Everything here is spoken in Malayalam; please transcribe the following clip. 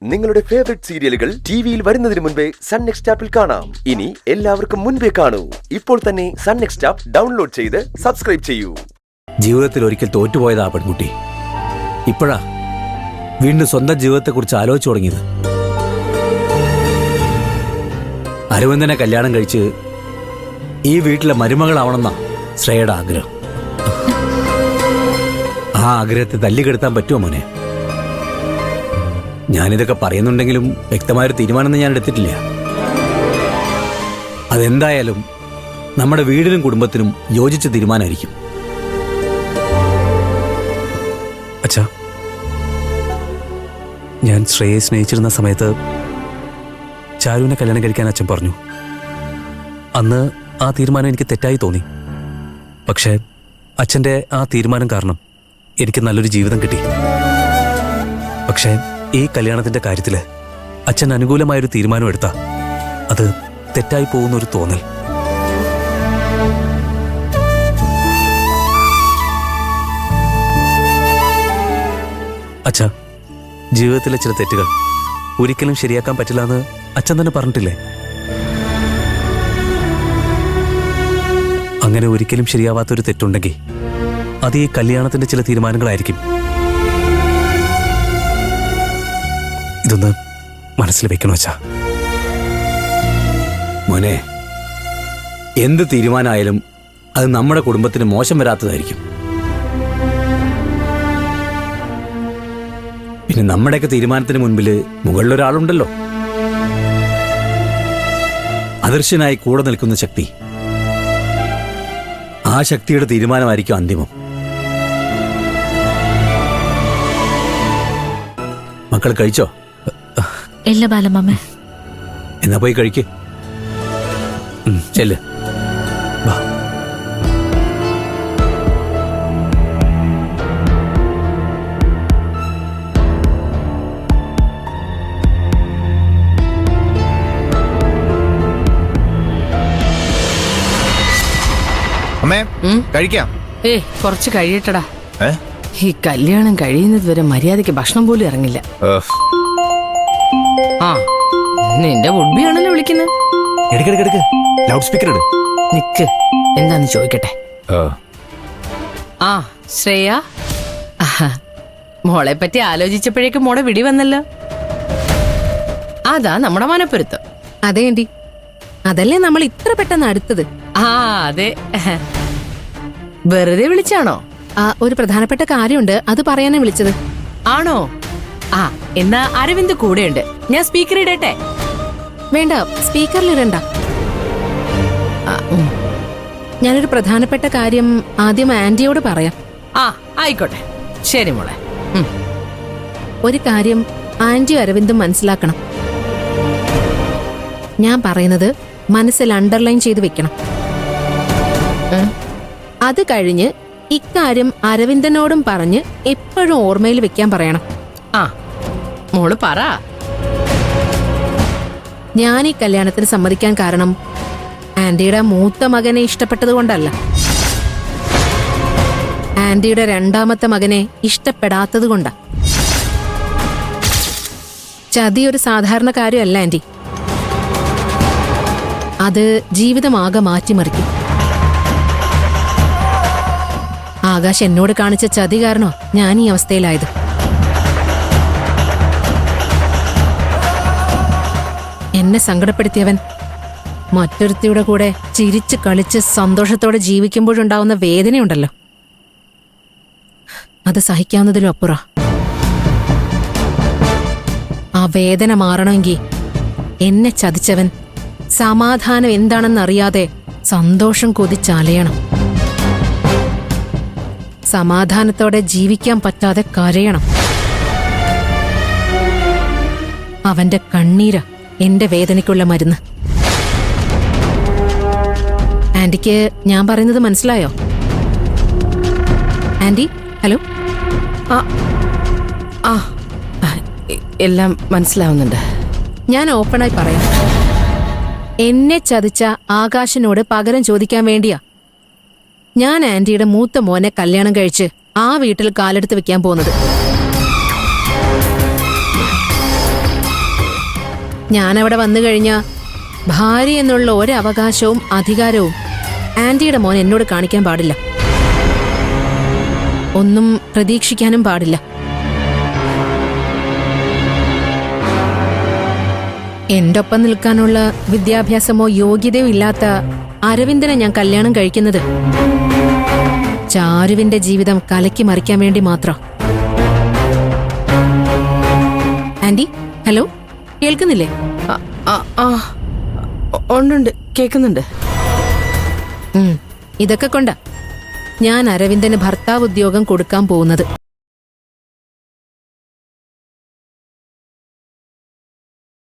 നിങ്ങളുടെ ഫേവറേറ്റ് സീരിയലുകൾ ടിവിയിൽ വരുന്നതിന് മുൻപേ സൺ നെക്സ്റ്റ് ആപ്പിൽ കാണാം. ഇനി എല്ലാവർക്കും മുൻപേ കാണൂ. ഇപ്പോൾ തന്നെ സൺ നെക്സ്റ്റ് ആപ്പ് ഡൗൺലോഡ് ചെയ്ത് സബ്സ്ക്രൈബ് ചെയ്യൂ. ജീവിതത്തിൽ ഒരിക്കൽ തോറ്റുപോയതാ പെൺകുട്ടി. ഇപ്പോഴാ വീണ്ടും സ്വന്തം ജീവിതത്തെക്കുറിച്ച് ആലോചിച്ചു തുടങ്ങിയത്. അരവിന്ദനെ കല്യാണം കഴിച്ച് ഈ വീട്ടിലെ മരുമകളാവണമെന്നാ ശ്രേയയുടെ ആഗ്രഹം. ആ ആഗ്രഹത്തെ തല്ലിക്കെടുത്താൻ പറ്റുമോ മോനെ? ഞാനിതൊക്കെ പറയുന്നുണ്ടെങ്കിലും വ്യക്തമായൊരു തീരുമാനമൊന്നും ഞാൻ എടുത്തിട്ടില്ല. അതെന്തായാലും നമ്മുടെ വീടിനും കുടുംബത്തിനും യോജിച്ച തീരുമാനമായിരിക്കും. അച്ഛാ, ഞാൻ ശ്രേയെ സ്നേഹിച്ചിരുന്ന സമയത്ത് ചാരുവിനെ കല്യാണം കഴിക്കാൻ അച്ഛൻ പറഞ്ഞു. അന്ന് ആ തീരുമാനം എനിക്ക് തെറ്റായി തോന്നി. പക്ഷേ അച്ഛൻ്റെ ആ തീരുമാനം കാരണം എനിക്ക് നല്ലൊരു ജീവിതം കിട്ടി. പക്ഷേ ഈ കല്യാണത്തിന്റെ കാര്യത്തില് അച്ഛൻ അനുകൂലമായൊരു തീരുമാനം എടുത്താ അത് തെറ്റായി പോകുന്നൊരു തോന്നൽ. അച്ഛാ, ജീവിതത്തിലെ ചില തെറ്റുകൾ ഒരിക്കലും ശരിയാക്കാൻ പറ്റില്ല എന്ന് അച്ഛൻ തന്നെ പറഞ്ഞിട്ടില്ലേ? അങ്ങനെ ഒരിക്കലും ശരിയാവാത്തൊരു തെറ്റുണ്ടെങ്കിൽ അത് ഈ കല്യാണത്തിന്റെ ചില തീരുമാനങ്ങളായിരിക്കും. ഇതൊന്ന് മനസ്സിൽ വെക്കണോ അച്ഛാ? മോനെ, എന്ത് തീരുമാനമായാലും അത് നമ്മുടെ കുടുംബത്തിന് മോശം വരാത്തതായിരിക്കും. പിന്നെ നമ്മുടെയൊക്കെ തീരുമാനത്തിന് മുൻപിൽ മുകളിലൊരാളുണ്ടല്ലോ, അദൃശ്യനായി കൂടെ നിൽക്കുന്ന ശക്തി. ആ ശക്തിയുടെ തീരുമാനമായിരിക്കും അന്തിമം. മക്കൾ കഴിച്ചോ? ഇല്ല ബാലമ്മ. എന്നാ പോയി കഴിക്ക്. ചെല്ല്. വാ. അമ്മേ, കഴിക്കാം. കുറച്ച് കഴിയട്ടടാ. ഈ കല്യാണം കഴിയുന്നത് വരെ മര്യാദയ്ക്ക് ഭക്ഷണം പോലും ഇറങ്ങില്ല. ആ, നിന്റെ വുഡ്ബിയാണല്ലോ വിളിക്കുന്നത്. എടുക്കെടുക്കെടുക്ക്, ലൗഡ് സ്പീക്കർ ഇട്. നിക്ക്, എന്താന്ന് ചോദിക്കട്ടെ. ആ ശ്രേയ, മോളെ പറ്റി ആലോചിച്ചപ്പോഴേക്കും മോളെ വിടി വന്നല്ലോ. അതാ നമ്മുടെ മനപ്പൊരുത്തം. അതെ ആന്റി, അതല്ലേ നമ്മൾ ഇത്ര പെട്ടെന്ന് അടുത്തത്. ആ അതെ, വെറുതെ വിളിച്ചാണോ? ഒരു പ്രധാനപ്പെട്ട കാര്യമുണ്ട്, അത് പറയാനാ വിളിച്ചത്. ആണോ? ആ, എന്നാ അരവിന്ദ് കൂടെയുണ്ട്. ഞാൻ സ്പീക്കർ ഇടട്ടെ? വേണ്ട, സ്പീക്കറിലിടണ്ട. ഞാനൊരു പ്രധാനപ്പെട്ട കാര്യം ആദ്യം ആന്റിയോട് പറയാം. ആ ആയിക്കോട്ടെ, ശരി മോളെ. ഒരു കാര്യം ആന്റി അരവിന്ദും മനസ്സിലാക്കണം. ഞാൻ പറയുന്നത് മനസ്സിൽ അണ്ടർലൈൻ ചെയ്ത് വെക്കണം. അത് കഴിഞ്ഞ് ഇക്കാര്യം അരവിന്ദനോടും പറഞ്ഞ് എപ്പോഴും ഓർമ്മയിൽ വെക്കാൻ പറയണം. ആ മോള് പറ. ഞാൻ ഈ കല്യാണത്തിന് സമ്മതിക്കാൻ കാരണം ആന്റിയുടെ മൂത്ത മകനെ ഇഷ്ടപ്പെട്ടത് കൊണ്ടല്ല, ആന്റിയുടെ രണ്ടാമത്തെ മകനെ ഇഷ്ടപ്പെടാത്തത് കൊണ്ടാ. ചതി ഒരു സാധാരണ കാര്യമല്ല ആന്റി, അത് ജീവിതമാകെ മാറ്റിമറിക്കും. ആകാശ് എന്നോട് കാണിച്ച ചതി കാരണോ ഞാൻ ഈ അവസ്ഥയിലായത്. എന്നെ സങ്കടപ്പെടുത്തിയവൻ മറ്റൊരുത്തിയുടെ കൂടെ ചിരിച്ച് കളിച്ച് സന്തോഷത്തോടെ ജീവിക്കുമ്പോഴുണ്ടാവുന്ന വേദനയുണ്ടല്ലോ, അത് സഹിക്കാവുന്നതിലും അപ്പുറ. ആ വേദന മാറണമെങ്കിൽ എന്നെ ചതിച്ചവൻ സമാധാനം എന്താണെന്നറിയാതെ സന്തോഷം കൊതിച്ചലയണം. സമാധാനത്തോടെ ജീവിക്കാൻ പറ്റാതെ കരയണം. അവന്റെ കണ്ണീര എന്റെ വേദനയ്ക്കുള്ള മരുന്ന്. ആന്റിക്ക് ഞാൻ പറയുന്നത് മനസ്സിലായോ? Aunty, hello. ആ എല്ലാം മനസ്സിലാവുന്നുണ്ട്. ഞാൻ ഓപ്പണായി പറയാം. എന്നെ ചതിച്ച ആകാശിനോട് പകരം ചോദിക്കാൻ വേണ്ടിയാ ഞാൻ ആന്റിയുടെ മൂത്ത മോനെ കല്യാണം കഴിച്ച് ആ വീട്ടിൽ കാലെടുത്ത് വെക്കാൻ പോകുന്നത്. ഞാനവിടെ വന്നു കഴിഞ്ഞാ ഭാര്യ എന്നുള്ള ഒരു അവകാശവും അധികാരവും ആന്റിയുടെ മോൻ എന്നോട് കാണിക്കാൻ പാടില്ല. ഒന്നും പ്രതീക്ഷിക്കാനും പാടില്ല. എന്റെ ഒപ്പം നിൽക്കാനുള്ള വിദ്യാഭ്യാസമോ യോഗ്യതയോ ഇല്ലാത്ത അരവിന്ദനെ ഞാൻ കല്യാണം കഴിക്കുന്നത് ചാരുവിന്റെ ജീവിതം കലക്കി മറിക്കാൻ വേണ്ടി മാത്രം. ആന്റി, ഹലോ, കേൾക്കുന്നില്ലേ? ഉണ്ട്, കേൾക്കുന്നുണ്ട്. ഇതൊക്കെ കൊണ്ടാ ഞാൻ അരവിന്ദന് ഭർത്താവ് ഉദ്യോഗം കൊടുക്കാൻ പോകുന്നത്.